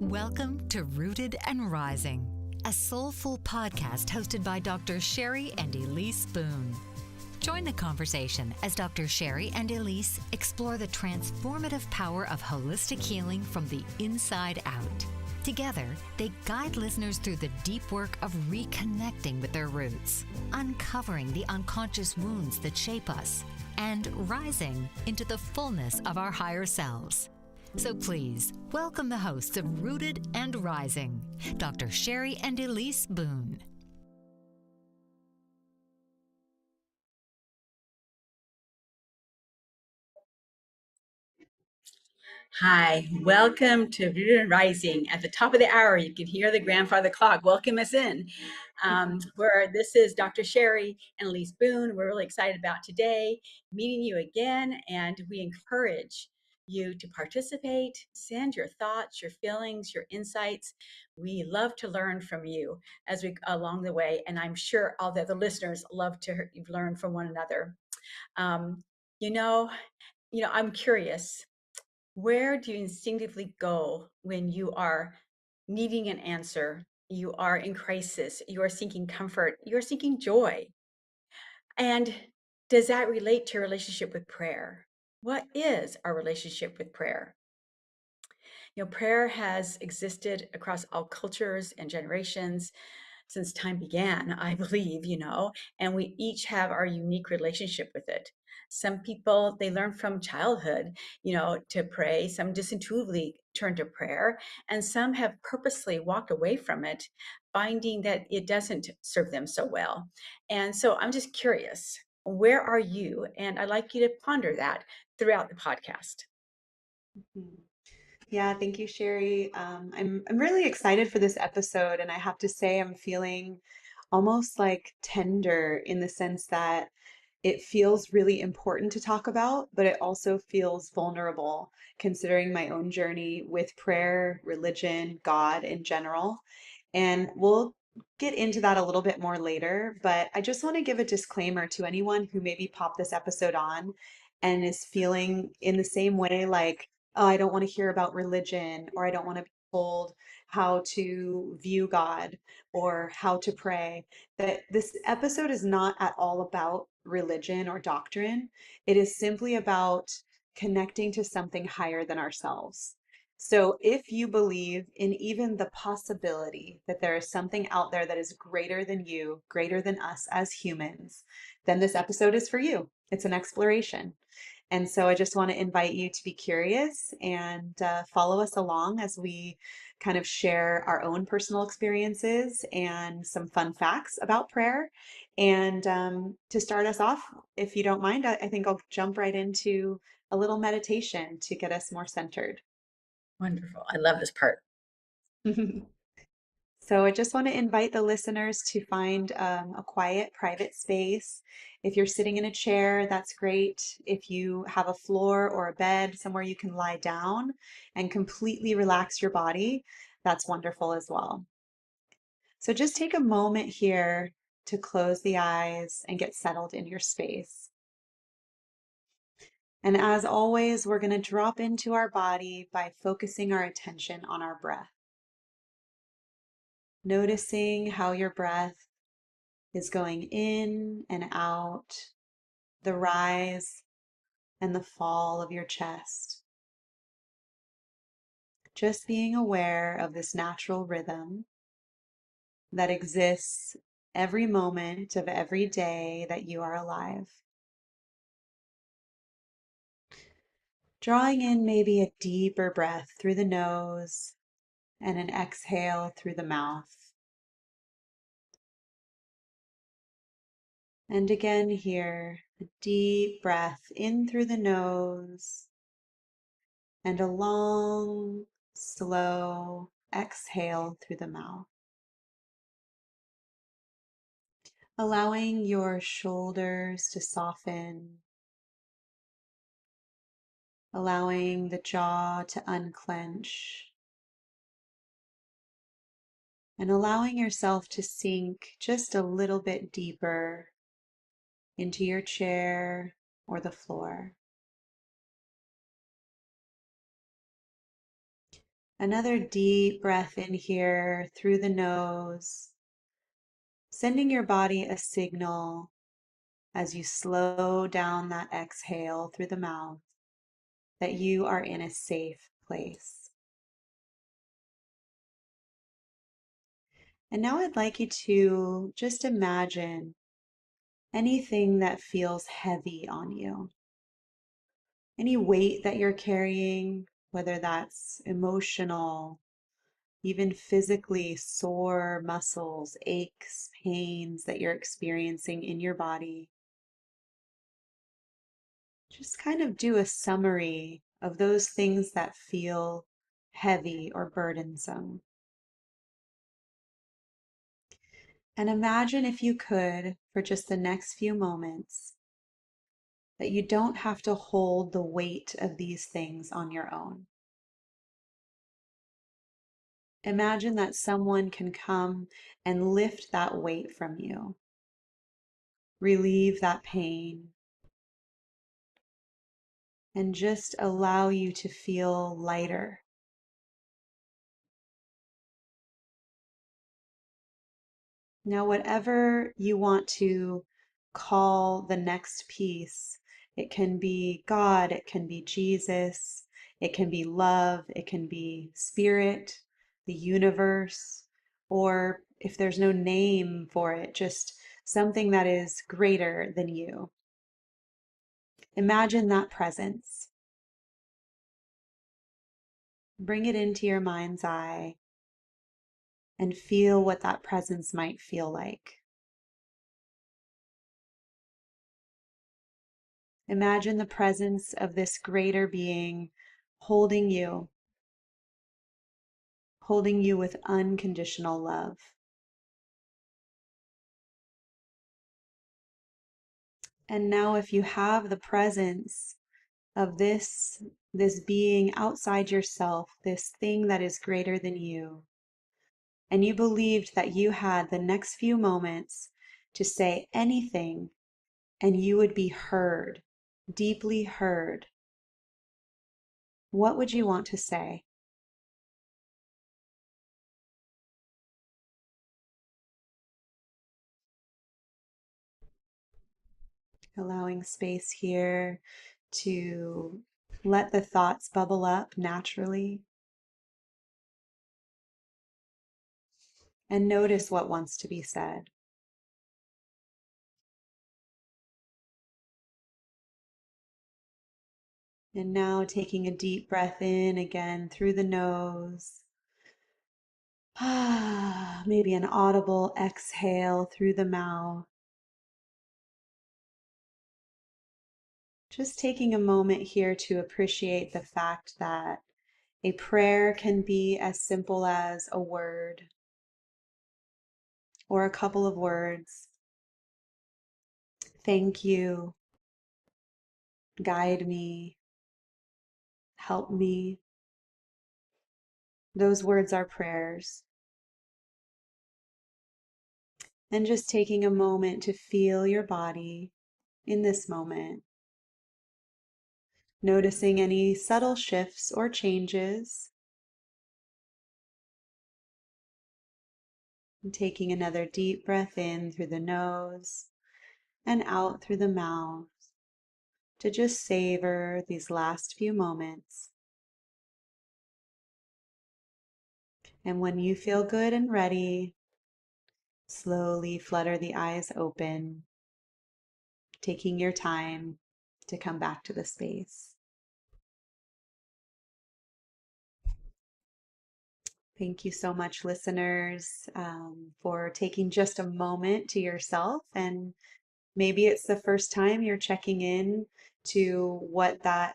Welcome to Rooted and Rising, a soulful podcast hosted by Dr. Cheri and Ellice Boone. Join the conversation as Dr. Cheri and Ellice explore the transformative power of holistic healing from the inside out. Together, they guide listeners through the deep work of reconnecting with their roots, uncovering the unconscious wounds that shape us, and rising into the fullness of our higher selves. So please, welcome the hosts of Rooted and Rising, Dr. Cheri and Ellice Boone. Hi, welcome to Rooted and Rising. At the top of the hour, you can hear the grandfather clock welcome us in. Where this is Dr. Cheri and Ellice Boone. We're really excited about today meeting you again, and we encourage you to participate, send your thoughts, your feelings, your insights. We love to learn from you as we along the way, and I'm sure all the other listeners love to learn from one another. I'm curious. Where do you instinctively go when you are needing an answer? You are in crisis, you are seeking comfort, you are seeking joy. And does that relate to your relationship with prayer? What is our relationship with prayer? Prayer has existed across all cultures and generations since time began, I believe, and we each have our unique relationship with it. Some people, they learn from childhood, to pray. Some just intuitively turn to prayer, and some have purposely walked away from it, finding that it doesn't serve them so well. And so I'm just curious, where are you? And I'd like you to ponder that throughout the podcast. Yeah, thank you, Cheri. I'm really excited for this episode, and I have to say I'm feeling almost like tender in the sense that it feels really important to talk about, but it also feels vulnerable considering my own journey with prayer, religion, God in general. And we'll get into that a little bit more later, but I just want to give a disclaimer to anyone who maybe popped this episode on and is feeling in the same way like, oh, I don't want to hear about religion, or I don't want to be told how to view God or how to pray. That this episode is not at all about religion or doctrine. It is simply about connecting to something higher than ourselves. So if you believe in even the possibility that there is something out there that is greater than you, greater than us as humans, then this episode is for you. It's an exploration. And so I just want to invite you to be curious and follow us along as we kind of share our own personal experiences and some fun facts about prayer. And to start us off, if you don't mind, I think I'll jump right into a little meditation to get us more centered. Wonderful. I love this part. So I just want to invite the listeners to find a quiet, private space. If you're sitting in a chair, that's great. If you have a floor or a bed, somewhere you can lie down and completely relax your body, that's wonderful as well. So just take a moment here to close the eyes and get settled in your space. And as always, we're going to drop into our body by focusing our attention on our breath. Noticing how your breath is going in and out, the rise and the fall of your chest. Just being aware of this natural rhythm that exists every moment of every day that you are alive. Drawing in maybe a deeper breath through the nose and an exhale through the mouth. And again here, a deep breath in through the nose and a long, slow exhale through the mouth. Allowing your shoulders to soften, allowing the jaw to unclench, and allowing yourself to sink just a little bit deeper into your chair or the floor. Another deep breath in here through the nose, sending your body a signal as you slow down that exhale through the mouth that you are in a safe place. And now I'd like you to just imagine anything that feels heavy on you, any weight that you're carrying, whether that's emotional, even physically sore muscles, aches, pains that you're experiencing in your body. Just kind of do a summary of those things that feel heavy or burdensome. And imagine, if you could, for just the next few moments, that you don't have to hold the weight of these things on your own. Imagine that someone can come and lift that weight from you, relieve that pain, and just allow you to feel lighter. Now, whatever you want to call the next piece, it can be God, it can be Jesus, it can be love, it can be spirit, the universe, or if there's no name for it, just something that is greater than you. Imagine that presence. Bring it into your mind's eye and feel what that presence might feel like. Imagine the presence of this greater being holding you with unconditional love. And now, if you have the presence of this being outside yourself, this thing that is greater than you, and you believed that you had the next few moments to say anything and you would be heard, deeply heard, what would you want to say? Allowing space here to let the thoughts bubble up naturally. And notice what wants to be said. And now taking a deep breath in again through the nose. Maybe an audible exhale through the mouth. Just taking a moment here to appreciate the fact that a prayer can be as simple as a word or a couple of words. Thank you. Guide me. Help me. Those words are prayers. And just taking a moment to feel your body in this moment. Noticing any subtle shifts or changes. And taking another deep breath in through the nose and out through the mouth to just savor these last few moments. And when you feel good and ready, slowly flutter the eyes open, taking your time to come back to the space. Thank you so much, listeners, for taking just a moment to yourself. And maybe it's the first time you're checking in to what that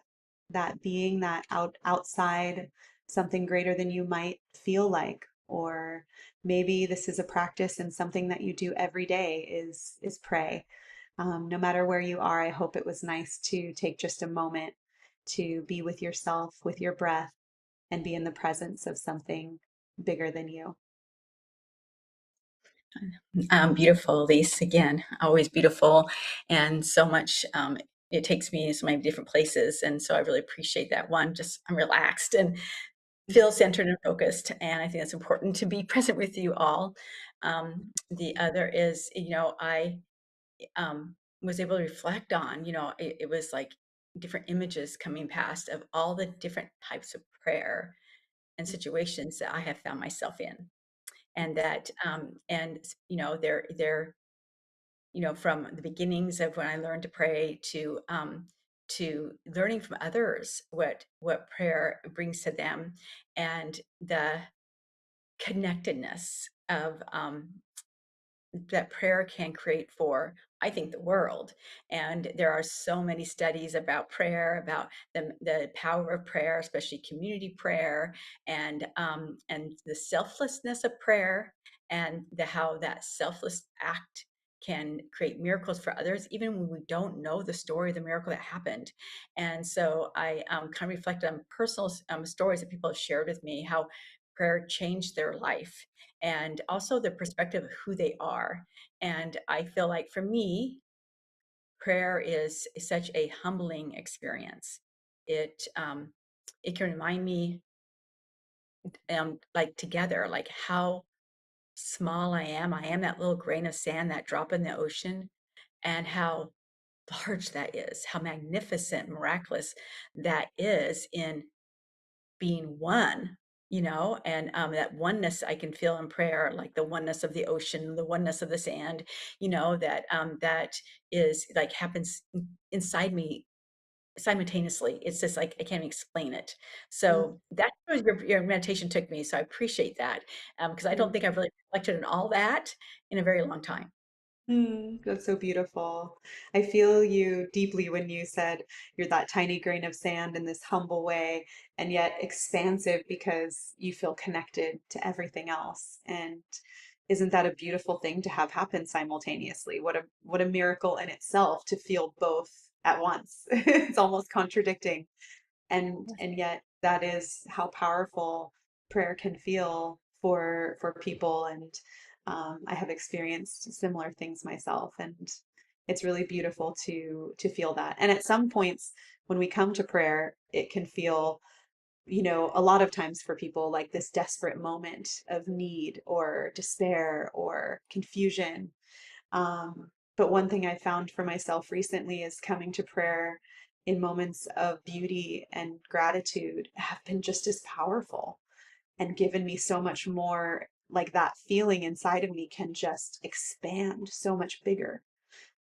being, that outside something greater than you might feel like. Or maybe this is a practice and something that you do every day is pray. No matter where you are, I hope it was nice to take just a moment to be with yourself, with your breath, and be in the presence of something bigger than you. Beautiful, Elise. Again, always beautiful, and so much. It takes me to so many different places, and so I really appreciate that one. Just I'm relaxed, and feel centered and focused. And I think it's important to be present with you all. The other is, I was able to reflect on, it was like different images coming past of all the different types of prayer and situations that I have found myself in. And that, they're, from the beginnings of when I learned to pray to learning from others what prayer brings to them, and the connectedness of that prayer can create for, I think, the world. And there are so many studies about prayer, about the power of prayer, especially community prayer, and the selflessness of prayer, and how that selfless act can create miracles for others, even when we don't know the story of the miracle that happened. And so I kind of reflect on personal stories that people have shared with me, how prayer changed their life, and also the perspective of who they are. And I feel like for me, prayer is such a humbling experience. It can remind me, like together, like how small I am. I am that little grain of sand, that drop in the ocean, and how large that is, how magnificent, miraculous that is in being one, and that oneness I can feel in prayer, like the oneness of the ocean, the oneness of the sand, that is like happens inside me simultaneously. It's just like I can't explain it. So that's where your meditation took me. So I appreciate that, because I don't Mm. think I've really reflected on all that in a very long time. That's so beautiful. I feel you deeply when you said you're that tiny grain of sand in this humble way, and yet expansive because you feel connected to everything else. And isn't that a beautiful thing to have happen simultaneously? What a miracle in itself to feel both at once. It's almost contradicting. And yet that is how powerful prayer can feel for people. And I have experienced similar things myself, and it's really beautiful to feel that. And at some points when we come to prayer, it can feel, a lot of times for people, like this desperate moment of need or despair or confusion. But one thing I found for myself recently is coming to prayer in moments of beauty and gratitude have been just as powerful and given me so much more. Like that feeling inside of me can just expand so much bigger.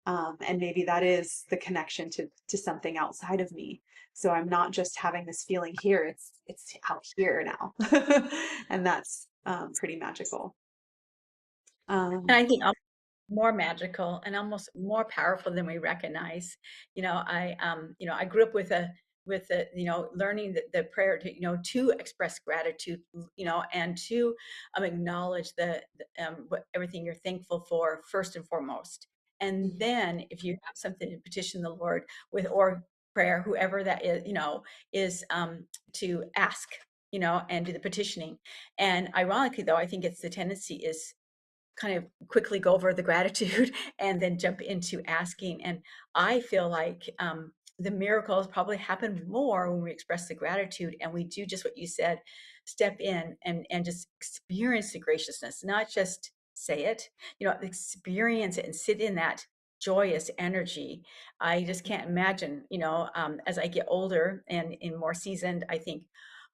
And maybe that is the connection to something outside of me. So I'm not just having this feeling here, it's out here now. And that's pretty magical. And Um, I think more magical and almost more powerful than we recognize. I grew up with learning the prayer to, to express gratitude, and to acknowledge everything you're thankful for first and foremost. And then if you have something to petition the Lord with, or prayer, whoever that is, is to ask, and do the petitioning. And ironically, though, I think it's the tendency is kind of quickly go over the gratitude and then jump into asking. And I feel like the miracles probably happen more when we express the gratitude and we do just what you said, step in and just experience the graciousness, not just say it, experience it and sit in that joyous energy. I just can't imagine, as I get older and in more seasoned, I think,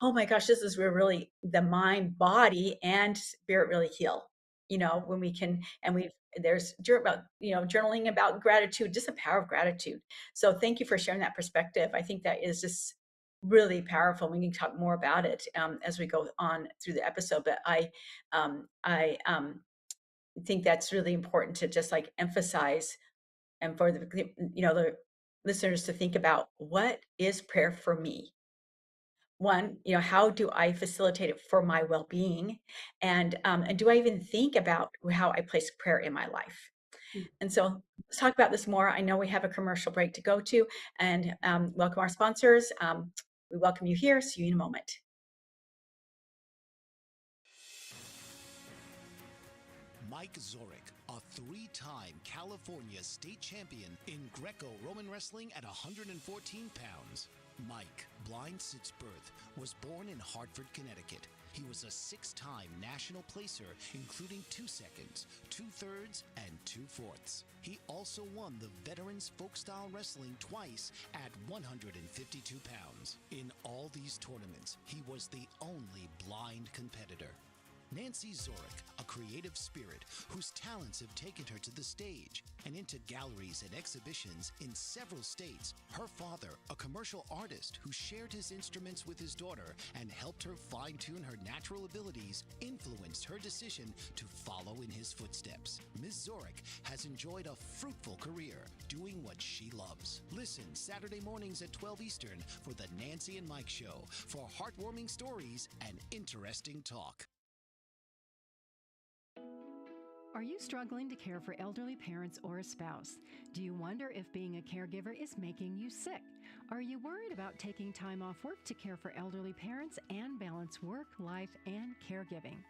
oh my gosh, this is where really the mind, body, and spirit really heal, when we can, and there's about, journaling about gratitude, just the power of gratitude. So thank you for sharing that perspective. I think that is just really powerful. We can talk more about it as we go on through the episode, but I think that's really important to just like emphasize, and for the listeners to think about, what is prayer for me? One, how do I facilitate it for my well-being? And do I even think about how I place prayer in my life? And so let's talk about this more. I know we have a commercial break to go to, and welcome our sponsors. We welcome you here. See you in a moment. Mike Zorich, a three-time California state champion in Greco-Roman wrestling at 114 pounds. Mike, blind since birth, was born in Hartford, Connecticut. He was a six-time national placer, including 2 seconds, 2/3, and 2/4. He also won the Veterans Folk-Style Wrestling twice at 152 pounds. In all these tournaments, he was the only blind competitor. Nancy Zorick, a creative spirit whose talents have taken her to the stage and into galleries and exhibitions in several states. Her father, a commercial artist who shared his instruments with his daughter and helped her fine-tune her natural abilities, influenced her decision to follow in his footsteps. Ms. Zorick has enjoyed a fruitful career doing what she loves. Listen Saturday mornings at 12 Eastern for the Nancy and Mike Show for heartwarming stories and interesting talk. Are you struggling to care for elderly parents or a spouse? Do you wonder if being a caregiver is making you sick? Are you worried about taking time off work to care for elderly parents and balance work, life, and caregiving?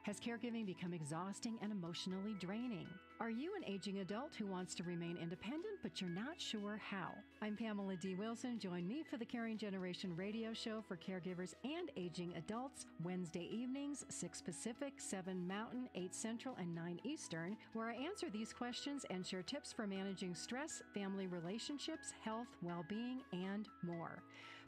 Has caregiving become exhausting and emotionally draining? Are you an aging adult who wants to remain independent, but you're not sure how? I'm Pamela D. Wilson. Join me for the Caring Generation radio show for caregivers and aging adults, Wednesday evenings, 6 Pacific, 7 Mountain, 8 Central, and 9 Eastern, where I answer these questions and share tips for managing stress, family relationships, health, well-being, and more.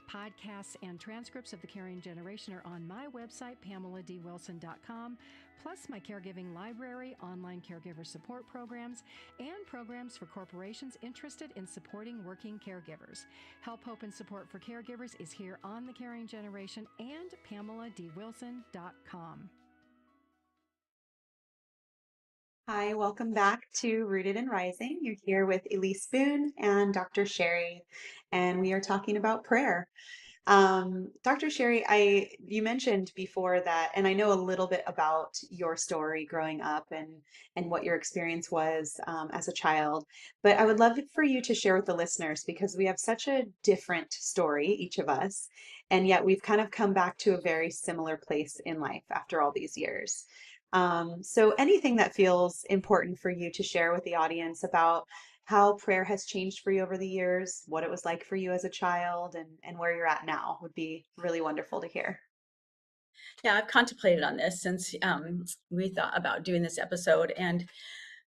Podcasts and transcripts of the Caring Generation are on my website, PamelaDWilson.com, plus my caregiving library, online caregiver support programs, and programs for corporations interested in supporting working caregivers. Help, hope, and support for caregivers is here on the Caring Generation and PamelaDWilson.com. Hi, welcome back to Rooted and Rising. You're here with Elise Boone and Dr. Cheri, and we are talking about prayer. Dr. Cheri, you mentioned before that, and I know a little bit about your story growing up and what your experience was as a child, but I would love for you to share with the listeners because we have such a different story, each of us, and yet we've kind of come back to a very similar place in life after all these years. So anything that feels important for you to share with the audience about how prayer has changed for you over the years, what it was like for you as a child, and where you're at now would be really wonderful to hear. Yeah, I've contemplated on this since we thought about doing this episode, and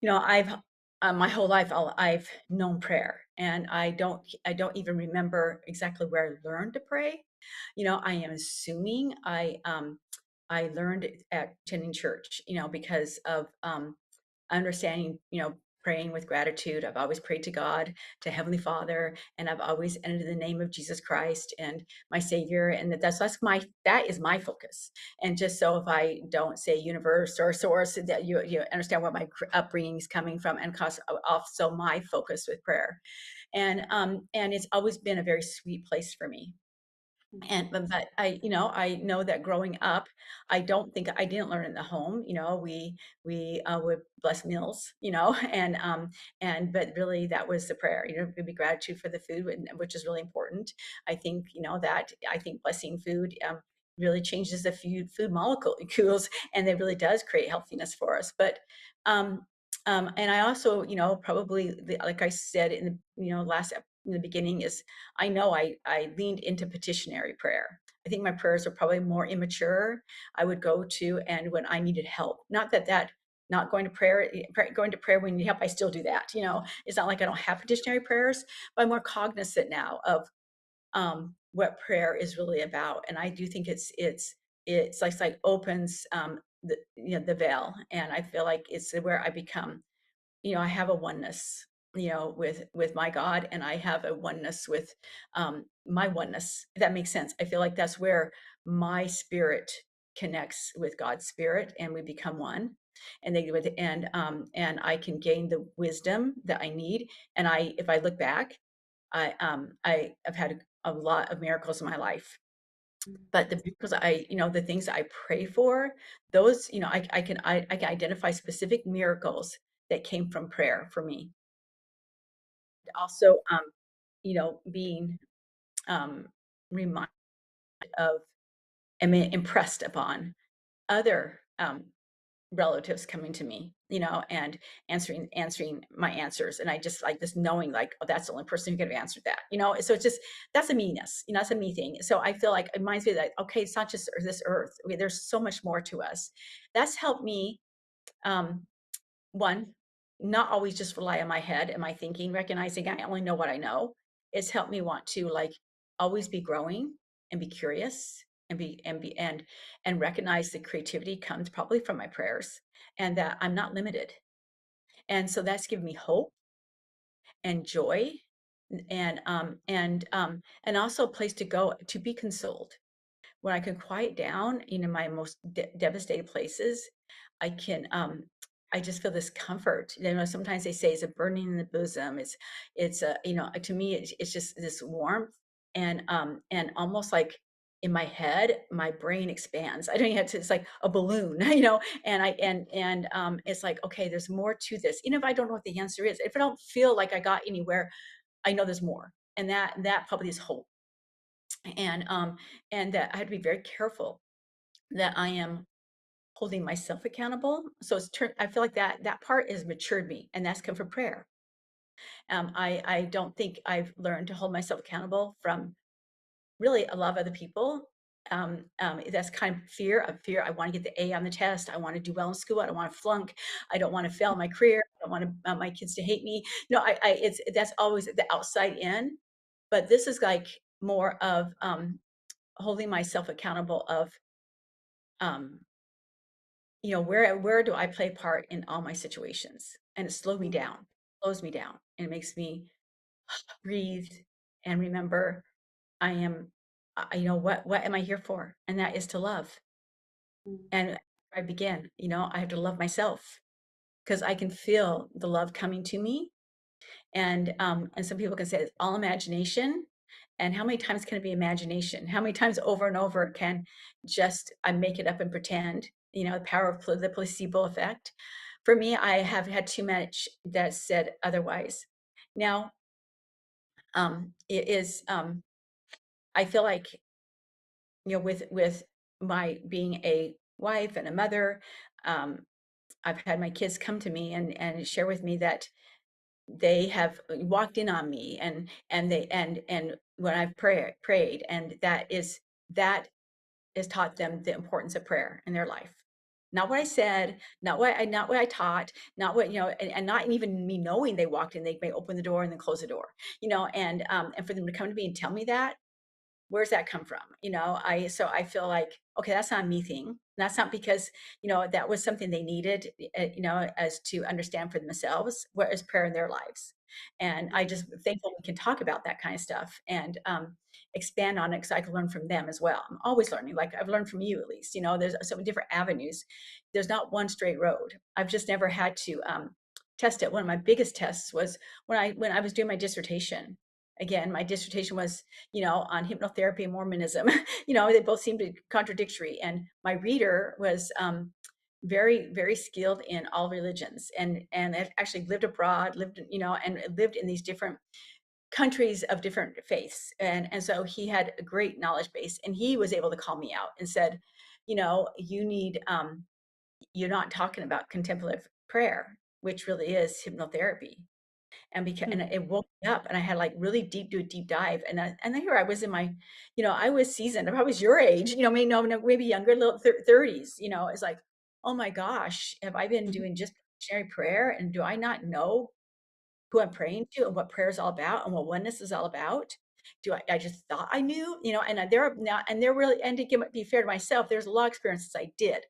I've my whole life I've known prayer, and I don't even remember exactly where I learned to pray. I am assuming I learned it at attending church, because of understanding, praying with gratitude. I've always prayed to God, to Heavenly Father, and I've always ended in the name of Jesus Christ and my Savior, and that is my focus. And just so if I don't say universe or source, that you understand where my upbringing is coming from, and cause also my focus with prayer, and it's always been a very sweet place for me. But I know that growing up, I don't think I didn't learn in the home. We would bless meals, and but really that was the prayer. It'd be gratitude for the food, which is really important. I think blessing food really changes the food molecules, and it really does create healthiness for us. But and I also, probably like I said in the in the beginning, is I know I leaned into petitionary prayer. I think my prayers are probably more immature. I would go to, and when I needed help, not going to going to prayer when you need help. I still do that. It's not like I don't have petitionary prayers, but I'm more cognizant now of what prayer is really about. And I do think it's like opens the veil, and I feel like it's where I become, I have a oneness, with my God, and I have a oneness with my oneness. If that makes sense. I feel like that's where my spirit connects with God's spirit, and we become one. And they would, and I can gain the wisdom that I need. And if I look back, I have had a lot of miracles in my life. But because the things that I pray for, those, I can identify specific miracles that came from prayer for me. Also, being um, reminded of, impressed upon other relatives coming to me, and answering my answers. And I just like this knowing like, oh, that's the only person who could have answered that. So it's just, that's a meanness, that's a me thing. So I feel like it reminds me that, okay, it's not just this earth. Okay, there's so much more to us. That's helped me, um, one, not always just rely on my head and my thinking, recognizing I only know what I know. It's helped me want to like always be growing and be curious and recognize that creativity comes probably from my prayers and that I'm not limited. And so that's given me hope and joy and also a place to go to be consoled. When I can quiet down in my most devastated places, I can I just feel this comfort. Sometimes they say it's a burning in the bosom. It's a, to me it's just this warmth and almost like in my head, my brain expands. I don't even have to, it's like a balloon, and it's like, okay, there's more to this. Even if I don't know what the answer is, if I don't feel like I got anywhere, I know there's more. And that probably is hope. And that I had to be very careful that I am holding myself accountable. So I feel like that part has matured me, and that's come from prayer. I don't think I've learned to hold myself accountable from really a lot of other people. That's kind of fear. I want to get the A on the test. I want to do well in school. I don't want to flunk. I don't want to fail my career. I don't want my kids to hate me. That's always the outside in. But this is like more of holding myself accountable of um, where do I play a part in all my situations? And it slowed me Mm, down, slows me down, and it makes me breathe and remember I am, what am I here for? And that is to love. mm, And I begin, I have to love myself because I can feel the love coming to me. And some people can say it's all imagination. And how many times can it be imagination? How many times over and over can just I make it up and pretend? The power of the placebo effect. For me, I have had too much that said otherwise. Now, it is. I feel like with my being a wife and a mother, um, I've had my kids come to me and share with me that they have walked in on me and when I've prayed, and that has taught them the importance of prayer in their life. Not what I said, not what I taught, not what, and not even me knowing they walked in, they may open the door and then close the door, and for them to come to me and tell me that, where's that come from? I feel like, okay, that's not a me thing. That's not because, that was something they needed, as to understand for themselves what is prayer in their lives. And I mm, just thankful we can talk about that kind of stuff and expand on it because I can learn from them as well. I'm always learning, like I've learned from you at least. There's so many different avenues. There's not one straight road. I've just never had to test it. One of my biggest tests was when I was doing my dissertation. Again, my dissertation was on hypnotherapy and Mormonism. They both seemed to contradictory. And my reader was very, very skilled in all religions and had actually lived abroad, and lived in these different countries of different faiths. And so he had a great knowledge base, and he was able to call me out and said, you need, you're not talking about contemplative prayer, which really is hypnotherapy. And mm, it woke me up, and I had like really do a deep dive, and then here I was in my, I was seasoned. I was your age, maybe no, no, maybe younger, little 30s. It's like, oh my gosh, have I been mhm, doing just missionary prayer, and do I not know who I'm praying to and what prayer is all about and what oneness is all about? I just thought I knew, and there are now, and there really, and to be fair to myself, there's a lot of experiences I did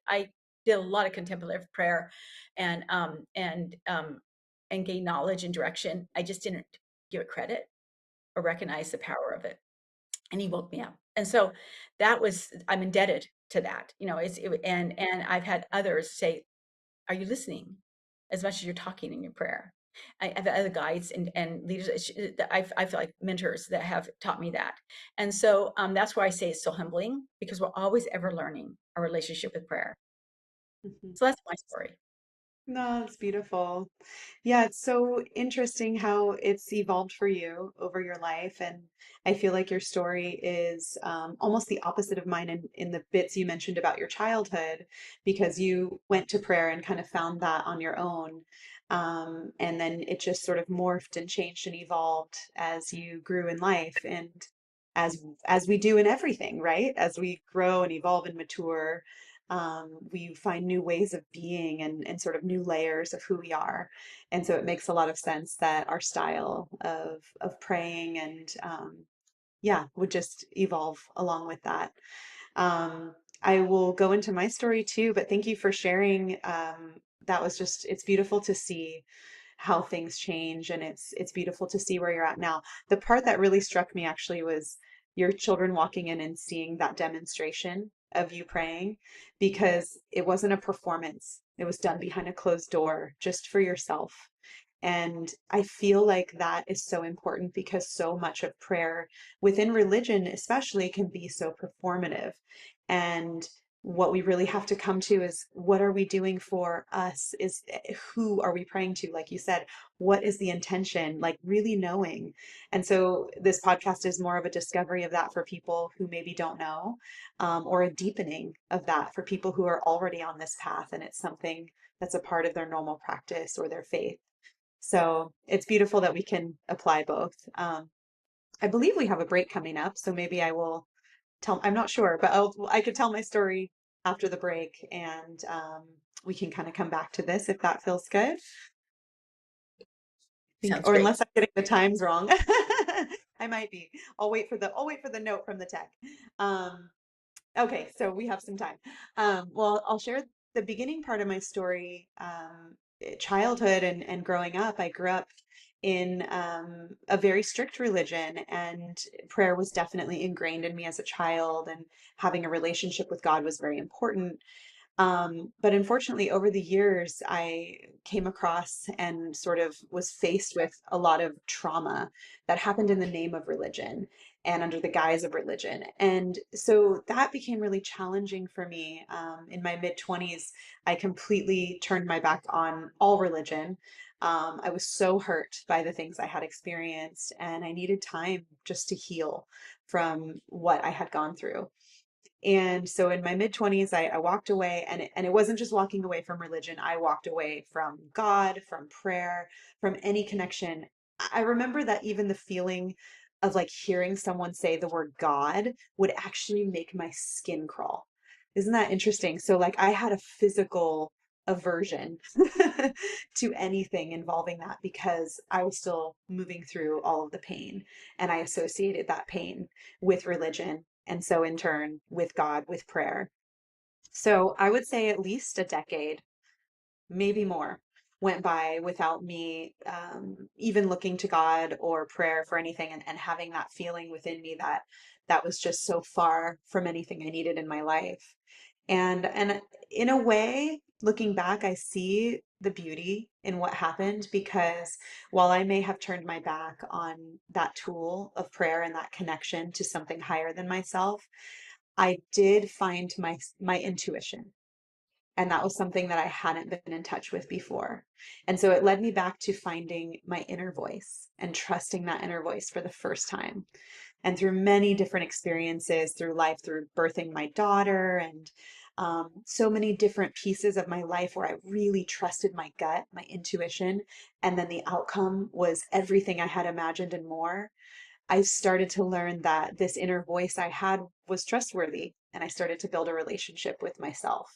a lot of contemplative prayer and and gain knowledge and direction. I just didn't give it credit or recognize the power of it. And he woke me up. And so I'm indebted to that. And I've had others say, are you listening as much as you're talking in your prayer? I've had other guides and leaders that I feel like mentors that have taught me that. And so that's why I say it's so humbling, because we're always ever learning our relationship with prayer. mhm. So that's my story. No, it's beautiful. Yeah, it's so interesting how it's evolved for you over your life. And I feel like your story is almost the opposite of mine in the bits you mentioned about your childhood, because you went to prayer and kind of found that on your own. And then it just sort of morphed and changed and evolved as you grew in life. And as we do in everything, right? As we grow and evolve and mature, we find new ways of being and sort of new layers of who we are. And so it makes a lot of sense that our style of praying and yeah, would just evolve along with that. Um, I will go into my story too, but thank you for sharing. That was just, it's beautiful to see how things change, and it's beautiful to see where you're at now. The part that really struck me actually was your children walking in and seeing that demonstration of you praying, because it wasn't a performance. It was done behind a closed door just for yourself. And I feel like that is so important, because so much of prayer within religion, especially, can be so performative. And what we really have to come to is, what are we doing for us? Is who are we praying to? Like you said, what is the intention? Like really knowing. And so this podcast is more of a discovery of that for people who maybe don't know, or a deepening of that for people who are already on this path and it's something that's a part of their normal practice or their faith. So it's beautiful that we can apply both. I believe we have a break coming up, so maybe I will tell, I'm not sure, but I could tell my story after the break, and we can kind of come back to this if that feels good. Think, Sounds or great. unless I'm getting the times wrong. I might be. I'll wait for the note from the tech. Um, Okay, so we have some time. Well, I'll share the beginning part of my story. Childhood and growing up, I grew up in a very strict religion, and prayer was definitely ingrained in me as a child, and having a relationship with God was very important. But unfortunately, over the years, I came across and sort of was faced with a lot of trauma that happened in the name of religion and under the guise of religion. And so that became really challenging for me. In my mid 20s, I completely turned my back on all religion. I was so hurt by the things I had experienced, and I needed time just to heal from what I had gone through. And so in my mid 20s, I walked away, and it wasn't just walking away from religion. I walked away from God, from prayer, from any connection. I remember that even the feeling of like hearing someone say the word God would actually make my skin crawl. Isn't that interesting? So like I had a physical aversion to anything involving that, because I was still moving through all of the pain, and I associated that pain with religion, and so in turn with God, with prayer. So I would say at least a decade, maybe more, went by without me even looking to God or prayer for anything, and having that feeling within me that that was just so far from anything I needed in my life. And in a way, looking back, I see the beauty in what happened, because while I may have turned my back on that tool of prayer and that connection to something higher than myself, I did find my intuition. And that was something that I hadn't been in touch with before. And so it led me back to finding my inner voice and trusting that inner voice for the first time. And through many different experiences through life, through birthing my daughter, and so many different pieces of my life where I really trusted my gut, my intuition, and then the outcome was everything I had imagined and more. I started to learn that this inner voice I had was trustworthy, and I started to build a relationship with myself.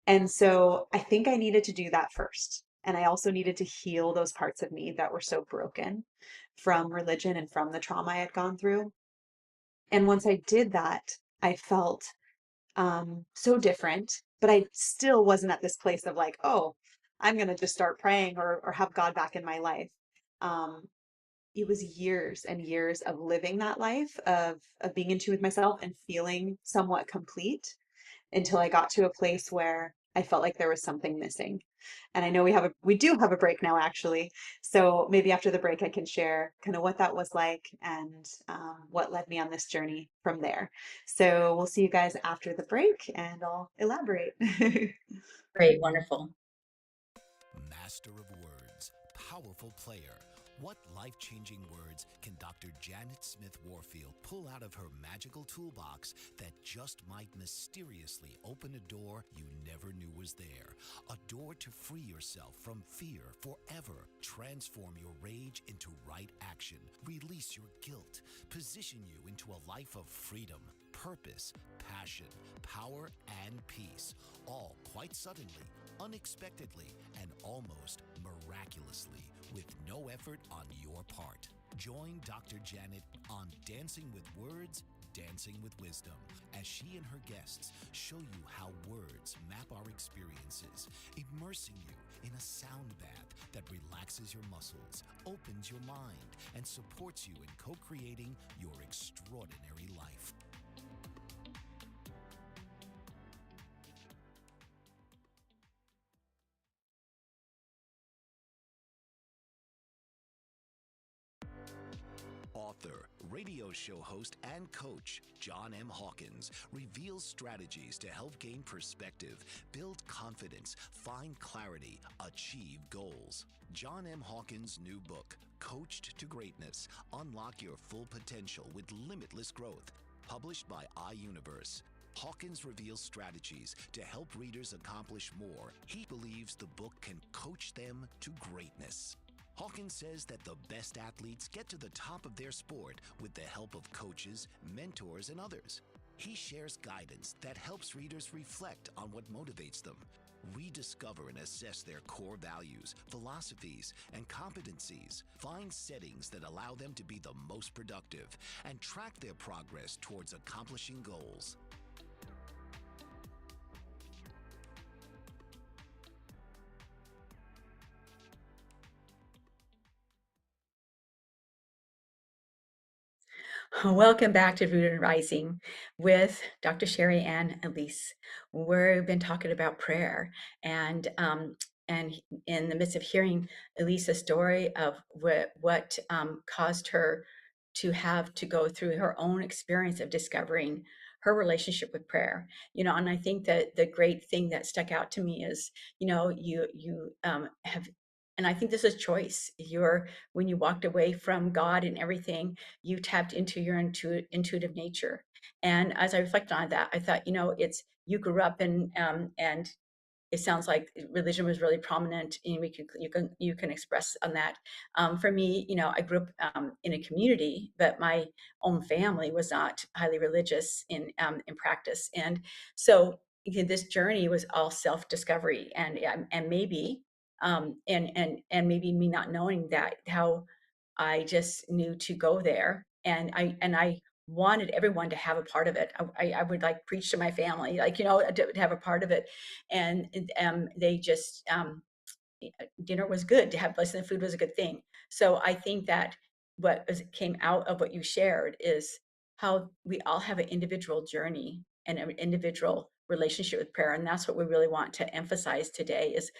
And so I think I needed to do that first. And I also needed to heal those parts of me that were so broken from religion and from the trauma I had gone through. And once I did that, I felt so different, but I still wasn't at this place of like, oh, I'm going to just start praying or have God back in my life. Um, it was years and years of living that life of being in tune with myself and feeling somewhat complete, until I got to a place where I felt like there was something missing. And I know we do have a break now, actually. So maybe after the break, I can share kind of what that was like, and what led me on this journey from there. So we'll see you guys after the break, and I'll elaborate. Great, wonderful. master of words, powerful player. What life-changing words can Dr. Janet Smith Warfield pull out of her magical toolbox that just might mysteriously open a door you never knew was there? A door to free yourself from fear forever. Transform your rage into right action. Release your guilt. Position you into a life of freedom, purpose, passion, power, and peace. All quite suddenly, unexpectedly, and almost miraculously, with no effort on your part. Join Dr. Janet on Dancing with Words, Dancing with Wisdom, as she and her guests show you how words map our experiences, immersing you in a sound bath that relaxes your muscles, opens your mind, and supports you in co-creating your extraordinary life. Author, radio show host, and coach John M. Hawkins reveals strategies to help gain perspective, build confidence, find clarity, achieve goals. John M. Hawkins' new book, Coached to Greatness: Unlock Your Full Potential with Limitless Growth, published by iUniverse. Hawkins reveals strategies to help readers accomplish more. He believes the book can coach them to greatness. Hawkins says that the best athletes get to the top of their sport with the help of coaches, mentors, and others. He shares guidance that helps readers reflect on what motivates them, rediscover and assess their core values, philosophies, and competencies, find settings that allow them to be the most productive, and track their progress towards accomplishing goals. Welcome back to Rooted and Rising with Dr. Cheri and Ellice. We've been talking about prayer, and in the midst of hearing Elise's story of what caused her to have to go through her own experience of discovering her relationship with prayer. And I think that the great thing that stuck out to me is, you have. And I think this is choice. When you walked away from God and everything, you tapped into your intuitive nature. And as I reflected on that, I thought, it's you grew up and it sounds like religion was really prominent, and you can express on that. For me, I grew up in a community, but my own family was not highly religious in practice, and so this journey was all self discovery, and maybe and maybe me not knowing that how I just knew to go there, and I wanted everyone to have a part of it. I would like preach to my family, like to have a part of it, and they just dinner was good. To have blessing the food was a good thing. So I think that came out of what you shared is how we all have an individual journey and an individual relationship with prayer, and that's what we really want to emphasize today is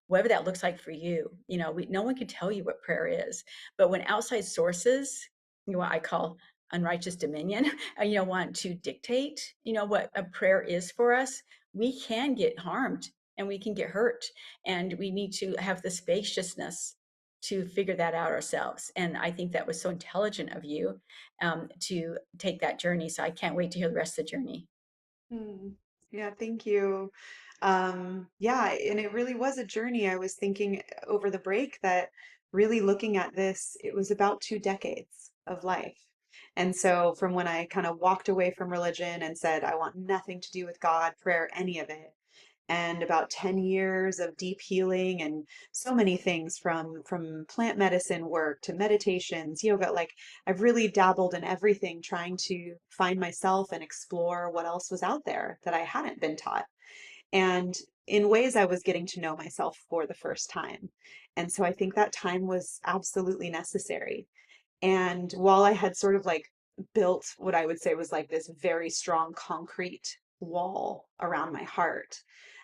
whatever that looks like for you. No one can tell you what prayer is, but when outside sources, what I call unrighteous dominion, want to dictate, what a prayer is for us, we can get harmed and we can get hurt, and we need to have the spaciousness to figure that out ourselves. And I think that was so intelligent of you to take that journey. So I can't wait to hear the rest of the journey. Hmm. Yeah, thank you. Yeah, and it really was a journey. I was thinking over the break that really looking at this, it was about 2 decades of life. And so from when I kind of walked away from religion and said, I want nothing to do with God, prayer, any of it, and about 10 years of deep healing and so many things from plant medicine work to meditations, yoga, like I've really dabbled in everything trying to find myself and explore what else was out there that I hadn't been taught. And in ways I was getting to know myself for the first time. And so I think that time was absolutely necessary. And while I had sort of like built what I would say was like this very strong concrete wall around my heart,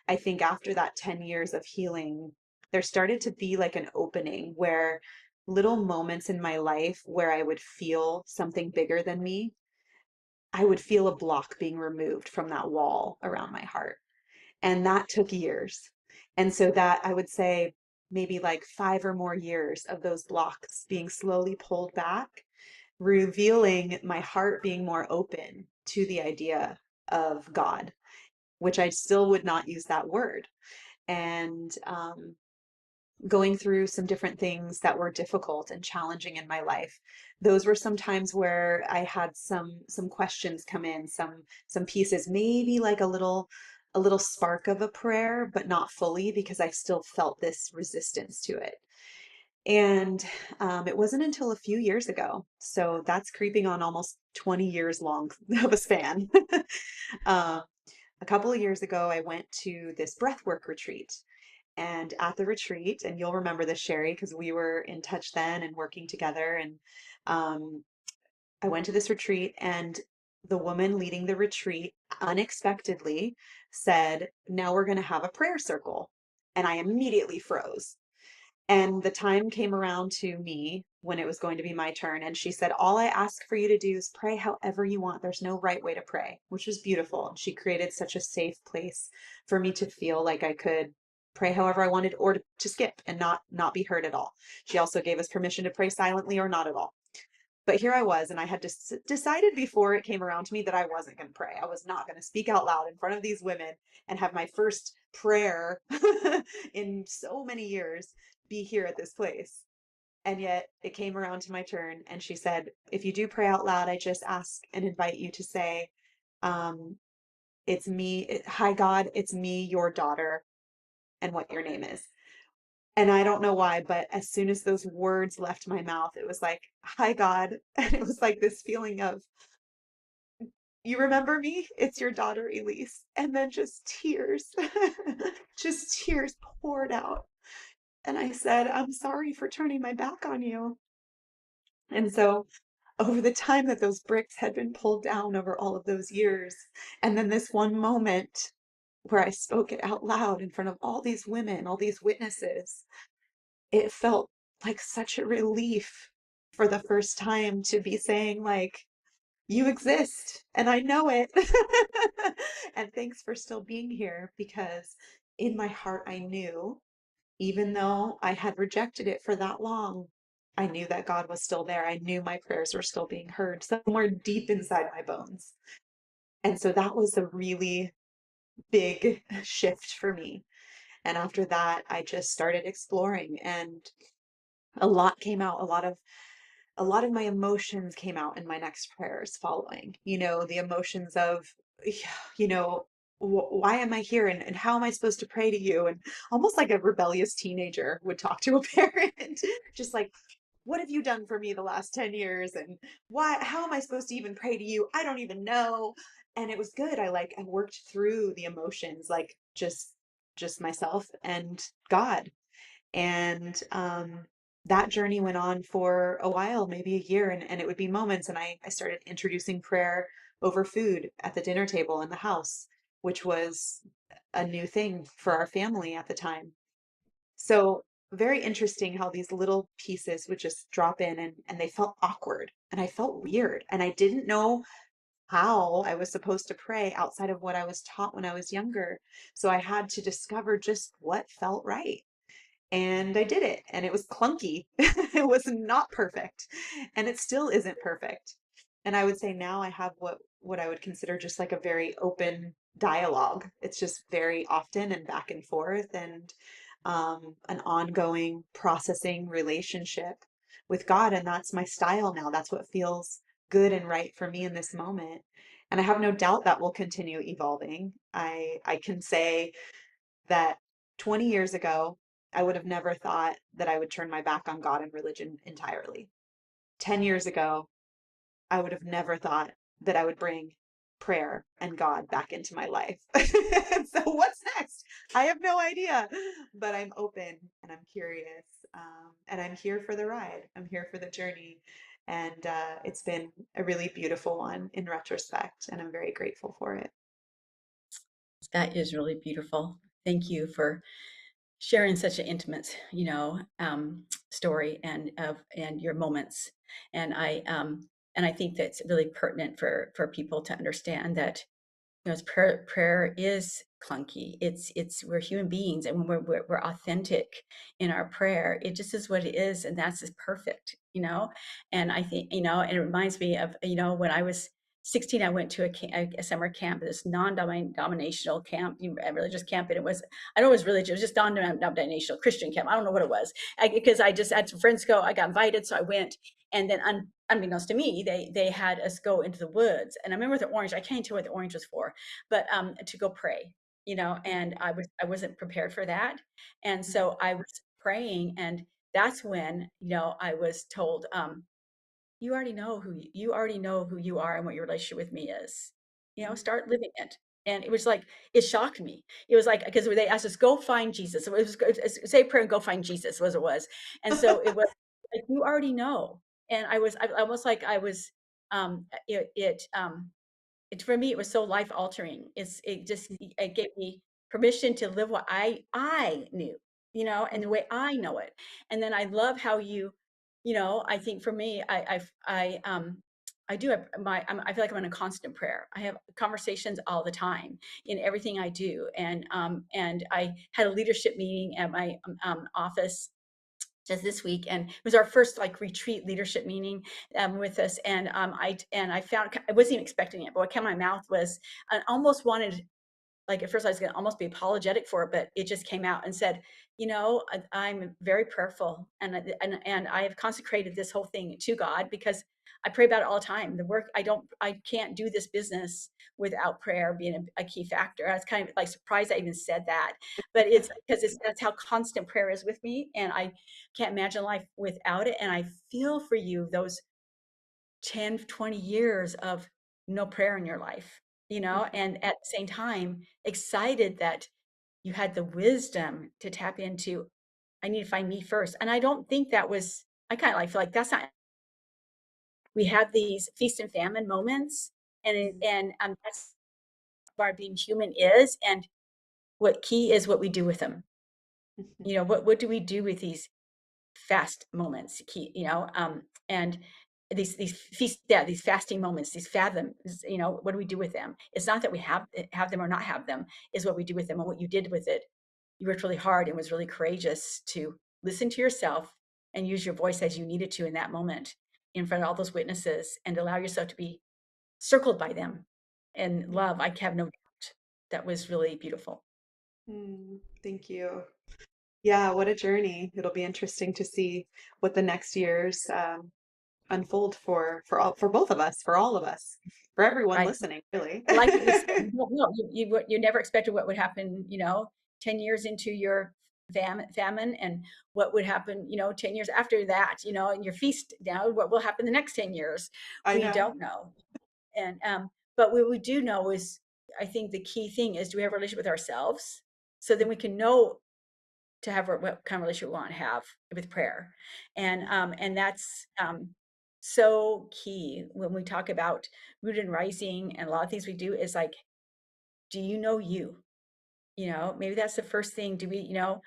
I think after that 10 years of healing, there started to be like an opening where little moments in my life where I would feel something bigger than me, I would feel a block being removed from that wall around my heart. And that took years. And so that I would say maybe like 5 or more years of those blocks being slowly pulled back, revealing my heart being more open to the idea of God, which I still would not use that word. And going through some different things that were difficult and challenging in my life. Those were some times where I had some questions come in, some pieces, maybe like a little spark of a prayer, but not fully, because I still felt this resistance to it. And it wasn't until a few years ago, so that's creeping on almost 20 years long of a span. uh, a couple of years ago, I went to this breathwork retreat. And at the retreat, and you'll remember this, Cheri, because we were in touch then and working together. And um, I went to this retreat, and the woman leading the retreat unexpectedly said, "Now we're going to have a prayer circle." And I immediately froze. And the time came around to me when it was going to be my turn. And she said, "All I ask for you to do is pray however you want. There's no right way to pray," which was beautiful. And she created such a safe place for me to feel like I could pray however I wanted, or to skip and not be heard at all. She also gave us permission to pray silently or not at all. But here I was, and I had decided before it came around to me that I wasn't going to pray. I was not going to speak out loud in front of these women and have my first prayer in so many years be here at this place. And yet it came around to my turn, and she said, "If you do pray out loud, I just ask and invite you to say, um, it's me, hi God, it's me, your daughter, and what your name is." And I don't know why, but as soon as those words left my mouth, it was like, "Hi, God." And it was like this feeling of, "You remember me? It's your daughter, Elise." And then just tears, just tears poured out. And I said, "I'm sorry for turning my back on you." And so, over the time that those bricks had been pulled down over all of those years, and then this one moment where I spoke it out loud in front of all these women, all these witnesses, it felt like such a relief for the first time to be saying, like, "You exist and I know it." And thanks for still being here, because in my heart I knew, even though I had rejected it for that long, I knew that God was still there. I knew my prayers were still being heard somewhere deep inside my bones. And so that was a really big shift for me. And after that, I just started exploring, and a lot came out. A lot of my emotions came out in my next prayers following, the emotions of, you know, why am I here, and how am I supposed to pray to you? And almost like a rebellious teenager would talk to a parent, just like, "What have you done for me the last 10 years? And how am I supposed to even pray to you? I don't even know." And it was good. I worked through the emotions, like just myself and God. And that journey went on for a while, maybe a year, and it would be moments. And I started introducing prayer over food at the dinner table in the house, which was a new thing for our family at the time. So very interesting how these little pieces would just drop in, and they felt awkward, and I felt weird, and I didn't know how I was supposed to pray outside of what I was taught when I was younger. So I had to discover just what felt right. And I did it, and it was clunky. It was not perfect, and it still isn't perfect. And I would say now I have what I would consider just like a very open dialogue. It's just very often and back and forth, and an ongoing processing relationship with God. And that's my style now. That's what feels good and right for me in this moment. And I have no doubt that will continue evolving. I can say that 20 years ago, I would have never thought that I would turn my back on God and religion entirely. 10 years ago, I would have never thought that I would bring prayer and God back into my life. So what's next? I have no idea, but I'm open and I'm curious, and I'm here for the ride. I'm here for the journey. And it's been a really beautiful one in retrospect, and I'm very grateful for it. That is really beautiful. Thank you for sharing such an intimate, story and your moments. And I think that's really pertinent for people to understand that, prayer is clunky. We're human beings, and when we're authentic in our prayer, it just is what it is, and that's just perfect, you know. And I think, you know, and it reminds me of, you know, when I was 16, I went to a summer camp, this non-denominational camp, a religious camp, and it was, I don't know, it was religious, it was just non-denominational Christian camp. I don't know what it was, because I just had some friends go. I got invited, so I went, and then unbeknownst to me, they had us go into the woods, and I remember the orange. I can't tell what the orange was for, but to go pray, you know, and I wasn't prepared for that, and so I was praying, and that's when, you know, I was told, you already know who you are and what your relationship with me is. You know, start living it. And it was like, it shocked me. It was like, because they asked us, go find Jesus. It was say a prayer and go find Jesus was it was. And so it was like, you already know. And I almost like I was, for me, it was so life altering. It gave me permission to live what I knew, you know, and the way I know it. And then I love how you know, I think for me, I do have I feel like I'm in a constant prayer. I have conversations all the time in everything I do. And I had a leadership meeting at my office just this week, and it was our first like retreat leadership meeting with us. And I found, I wasn't even expecting it, but what came out of my mouth was, I almost wanted, like at first I was going to almost be apologetic for it, but it just came out and said, you know, I'm very prayerful, and I have consecrated this whole thing to God, because I pray about it all the time. The work, I can't do this business without prayer being a key factor. I was kind of like surprised I even said that, but it's because that's how constant prayer is with me, and I can't imagine life without it. And I feel for you those 10, 20 years of no prayer in your life, you know, and at the same time, excited that you had the wisdom to tap into, I need to find me first. And I don't think that was, I kind of like feel like that's not, we have these feast and famine moments, and that's what being human is. And what key is what we do with them. You know, what do we do with these fast moments, you know, and these feast, yeah, these fasting moments, these fathoms, you know, what do we do with them? It's not that we have them or not have them, is what we do with them. And what you did with it, you worked really hard and was really courageous to listen to yourself and use your voice as you needed to in that moment in front of all those witnesses, and allow yourself to be circled by them and love. I have no doubt that was really beautiful. Thank you. Yeah, what a journey. It'll be interesting to see what the next years unfold for both of us, for all of us, for everyone Right. listening, really. I like what you said. You don't know. You never expected what would happen, you know, 10 years into your famine, and what would happen, you know, 10 years after that, you know, and your feast now, what will happen the next 10 years. I We know. don't know. And but what we do know is, I think the key thing is, do we have a relationship with ourselves? So then we can know to have what kind of relationship we want to have with prayer. And that's so key when we talk about rooted and rising, and a lot of things we do is like, do you know you? You know, maybe that's the first thing. Do we, you know,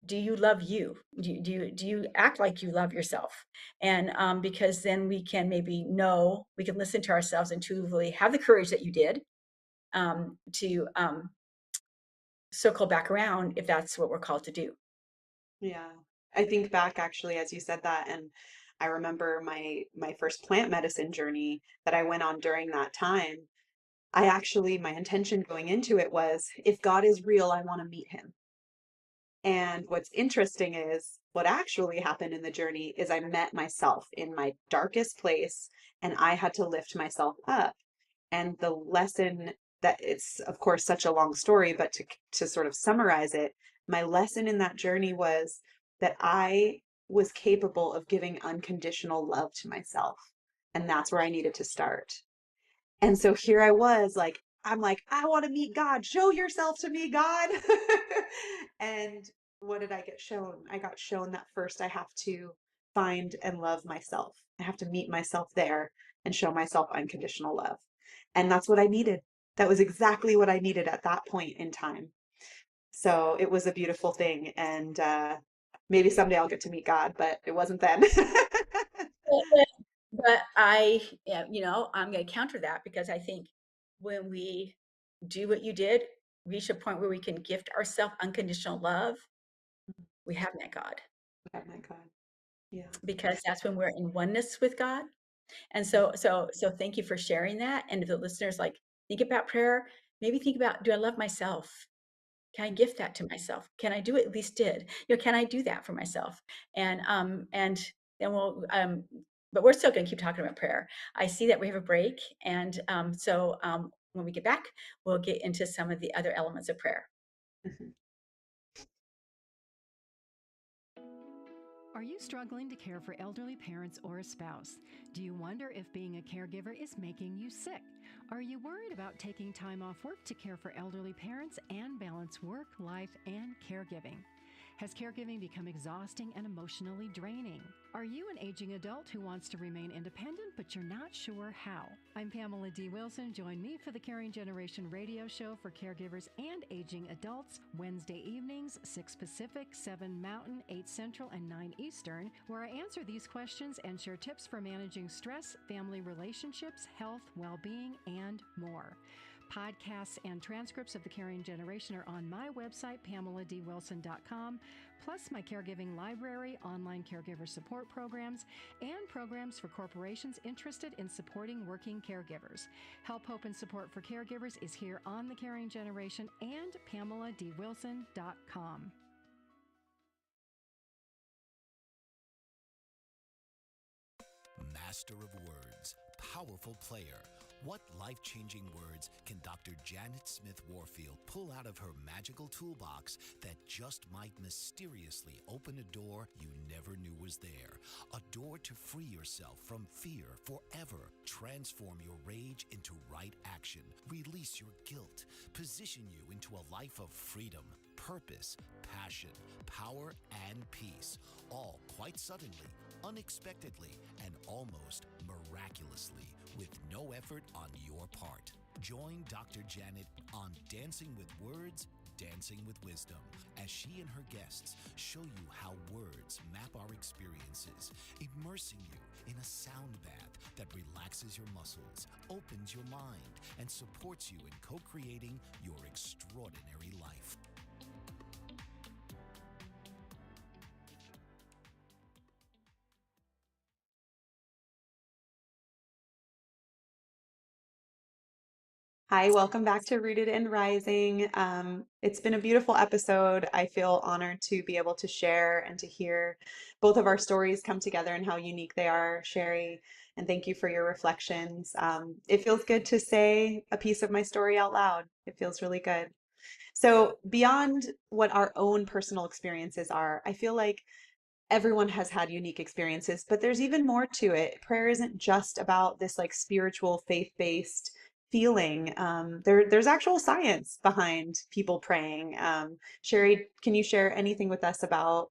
do you love you? Do you act like you love yourself? And because then we can maybe know, we can listen to ourselves and truly have the courage that you did, to circle back around if that's what we're called to do. Yeah. I think back actually as you said that, and I remember my first plant medicine journey that I went on during that time. I actually, my intention going into it was, if God is real, I want to meet him. And what's interesting is what actually happened in the journey is I met myself in my darkest place, and I had to lift myself up. And the lesson, that it's of course such a long story, but to sort of summarize it, my lesson in that journey was that I was capable of giving unconditional love to myself. And that's where I needed to start. And so here I was, like, I'm like, I want to meet God. Show yourself to me, God. And what did I get shown? I got shown that first I have to find and love myself. I have to meet myself there and show myself unconditional love. And that's what I needed. That was exactly what I needed at that point in time. So it was a beautiful thing. And maybe someday I'll get to meet God, but it wasn't then. But you know, I'm going to counter that, because I think when we do what you did, reach a point where we can gift ourselves unconditional love, we have met God, Oh my God. Yeah. because that's when we're in oneness with God. And Mm. so thank you for sharing that. And if the listeners like think about prayer, maybe think about, do I love myself? Can I gift that to myself? Can I do it? At least did, can I do that for myself? And then but we're still going to keep talking about prayer. I see that we have a break. And when we get back, we'll get into some of the other elements of prayer. Mhm. Are you struggling to care for elderly parents or a spouse? Do you wonder if being a caregiver is making you sick? Are you worried about taking time off work to care for elderly parents and balance work, life, and caregiving? Has caregiving become exhausting and emotionally draining? Are you an aging adult who wants to remain independent, but you're not sure how? I'm Pamela D. Wilson. Join me for the Caring Generation radio show for caregivers and aging adults, Wednesday evenings, 6 Pacific, 7 Mountain, 8 Central, and 9 Eastern, where I answer these questions and share tips for managing stress, family relationships, health, well-being, and more. Podcasts and transcripts of the Caring Generation are on my website, PamelaDWilson.com, plus my caregiving library, online caregiver support programs, and programs for corporations interested in supporting working caregivers. Help, hope, and support for caregivers is here on the Caring Generation and PamelaDWilson.com. Master of words, powerful player. What life-changing words can Dr. Janet Smith Warfield pull out of her magical toolbox that just might mysteriously open a door you never knew was there? A door to free yourself from fear forever. Transform your rage into right action. Release your guilt. Position you into a life of freedom, purpose, passion, power, and peace. All quite suddenly, unexpectedly, and almost miraculously, with no effort on your part. Join Dr. Janet on Dancing with Words, Dancing with Wisdom, as she and her guests show you how words map our experiences, immersing you in a sound bath that relaxes your muscles, opens your mind, and supports you in co-creating your extraordinary life. Hi, welcome back to Rooted and Rising. It's been a beautiful episode. I feel honored to be able to share and to hear both of our stories come together and how unique they are, Cheri. And thank you for your reflections. It feels good to say a piece of my story out loud. It feels really good. So, beyond what our own personal experiences are, I feel like everyone has had unique experiences, but there's even more to it. Prayer isn't just about this like spiritual, faith-based feeling. There's actual science behind people praying. Cheri, can you share anything with us about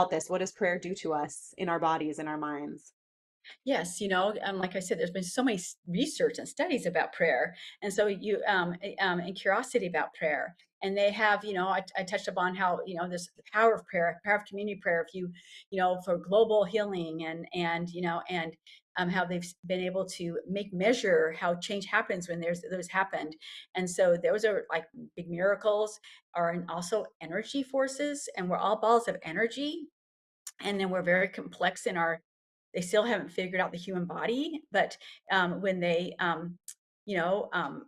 this? What does prayer do to us in our bodies, in our minds? Yes, like I said, there's been so many research and studies about prayer, and so and curiosity about prayer. And they have, I touched upon how, there's the power of prayer, power of community prayer. If for global healing, and how they've been able to measure how change happens when those happened. And so those are like big miracles, are also energy forces, and we're all balls of energy. And then we're very complex in they still haven't figured out the human body, but when they you know um,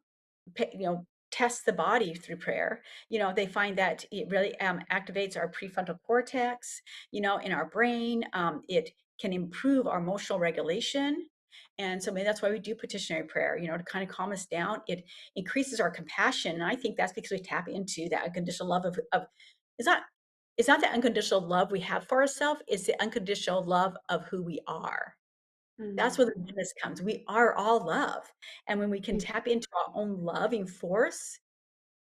test the body through prayer, they find that it really activates our prefrontal cortex, in our brain. It can improve our emotional regulation. And so maybe that's why we do petitionary prayer, to kind of calm us down. It increases our compassion. And I think that's because we tap into that unconditional love of it's not it's not the unconditional love we have for ourselves, it's the unconditional love of who we are. That's Mm. where the oneness comes. We are all love. And when we can tap into our own loving force,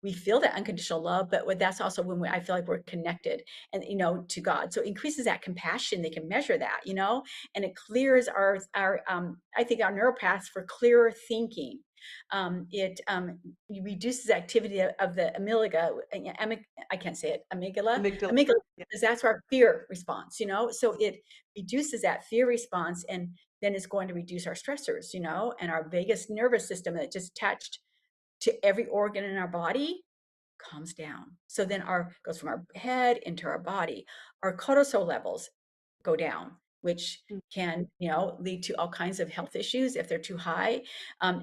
we feel that unconditional love, but that's also when I feel like we're connected and, to God. So it increases that compassion. They can measure that, and it clears I think our neuropaths for clearer thinking. It reduces the activity of the I can't say it, Amygdala. amygdala, Yeah. because that's our fear response, so it reduces that fear response, and then it's going to reduce our stressors, and our vagus nervous system that just attached to every organ in our body. calms down. So then our goes from our head into our body. Our cortisol levels go down, which can, lead to all kinds of health issues if they're too high.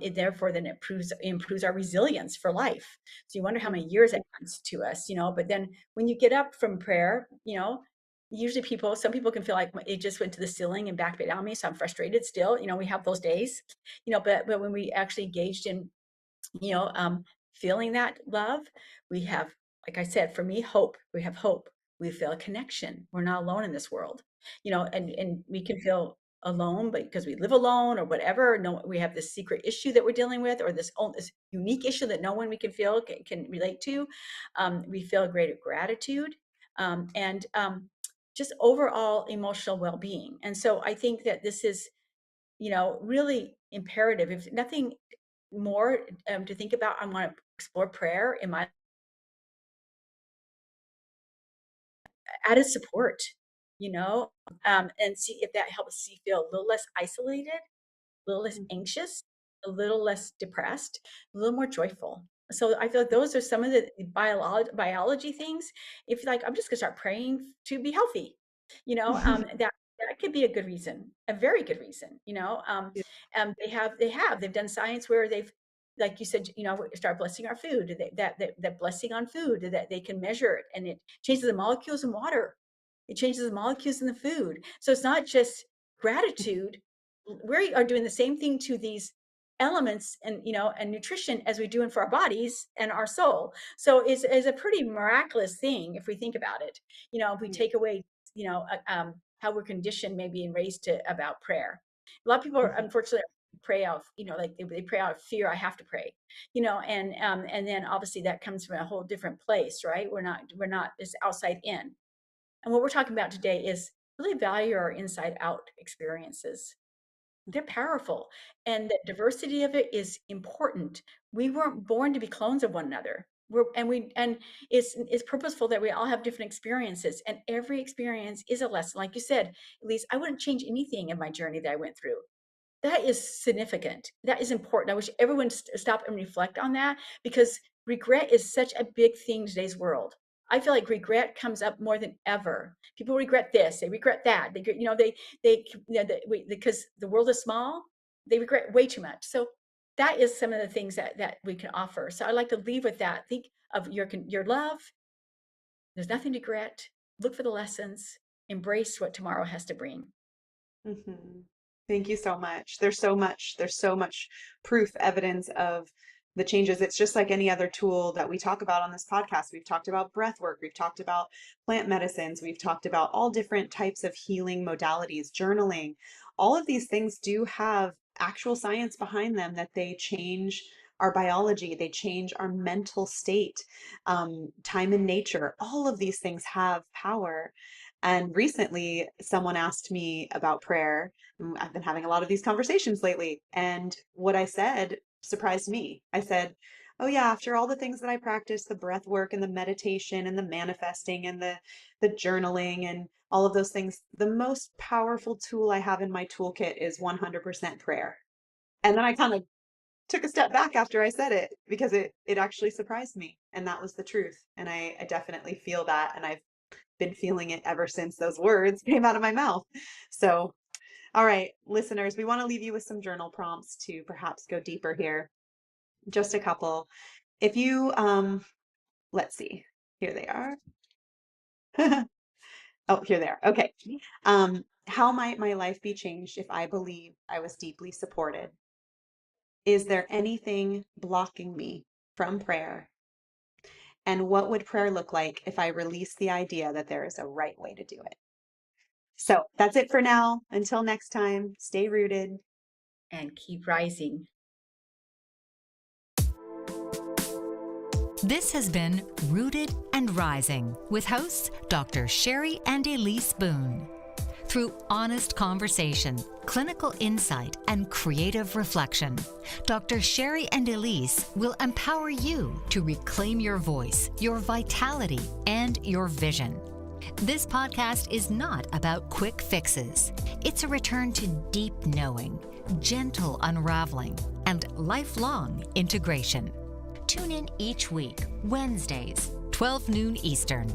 It therefore then improves our resilience for life. So you wonder how many years it adds to us, but then when you get up from prayer, usually some people can feel like it just went to the ceiling and back down me. So I'm frustrated still, we have those days, but when we actually engaged in, you know, um, feeling that love, we have, like I said, for me, hope. We have hope. We feel a connection. We're not alone in this world, and we can feel alone, but because we live alone or whatever, no, we have this secret issue that we're dealing with, or this unique issue that no one we can feel can relate to. We feel a greater gratitude, and just overall emotional well-being. And so I think that this is, really imperative. If nothing more to think about, I want to explore prayer in my added support, and see if that helps you feel a little less isolated, a little less anxious, a little less depressed, a little more joyful. So I feel like those are some of the biology things. If you're like, I'm just gonna start praying to be healthy, that could be a good reason, a very good reason. Yeah. They've done science where they've, like you said, start blessing our food. That blessing on food, that they can measure it, and it changes the molecules in water. It changes the molecules in the food. So it's not just gratitude. We are doing the same thing to these elements and nutrition as we do in for our bodies and our soul. So it's a pretty miraculous thing if we think about it. If we take away, how we're conditioned maybe and raised to about prayer. A lot of people are unfortunately pray out, like they pray out of fear. I have to pray, and then obviously that comes from a whole different place, right? We're not it's outside in. And what we're talking about today is really value our inside out experiences. They're powerful, and the diversity of it is important. We weren't born to be clones of one another. It's purposeful that we all have different experiences, and every experience is a lesson. Like you said, at least I wouldn't change anything in my journey that I went through. That is significant. That is important. I wish everyone stop and reflect on that, because regret is such a big thing in today's world. I feel like regret comes up more than ever. People regret this, they regret that. Because the world is small, they regret way too much. So that is some of the things that we can offer. So I like to leave with that. Think of your love. There's nothing to regret. Look for the lessons. Embrace what tomorrow has to bring. Mm-hmm. Thank you so much. There's so much proof, evidence of the changes. It's just like any other tool that we talk about on this podcast. We've talked about breath work, we've talked about plant medicines, we've talked about all different types of healing modalities, journaling. All of these things do have actual science behind them, that they change our biology, they change our mental state, time in nature. All of these things have power. And recently, someone asked me about prayer. I've been having a lot of these conversations lately. And what I said surprised me. I said, oh yeah, after all the things that I practice, the breath work and the meditation and the manifesting and the journaling and all of those things, the most powerful tool I have in my toolkit is 100% prayer. And then I kind of took a step back after I said it, because it actually surprised me. And that was the truth. And I definitely feel that. And I've been feeling it ever since those words came out of my mouth. So, all right, listeners, we want to leave you with some journal prompts to perhaps go deeper here. Just a couple. If you, let's see, here they are. Oh, here they are. Okay. How might my life be changed if I believe I was deeply supported? Is there anything blocking me from prayer? And what would prayer look like if I released the idea that there is a right way to do it? So that's it for now. Until next time, stay rooted And keep rising. This has been Rooted and Rising with hosts Dr. Cheri and Ellice Boone. Through honest conversation, clinical insight, and creative reflection, Dr. Cheri and Ellice will empower you to reclaim your voice, your vitality, and your vision. This podcast is not about quick fixes. It's a return to deep knowing, gentle unraveling, and lifelong integration. Tune in each week, Wednesdays, 12 noon Eastern.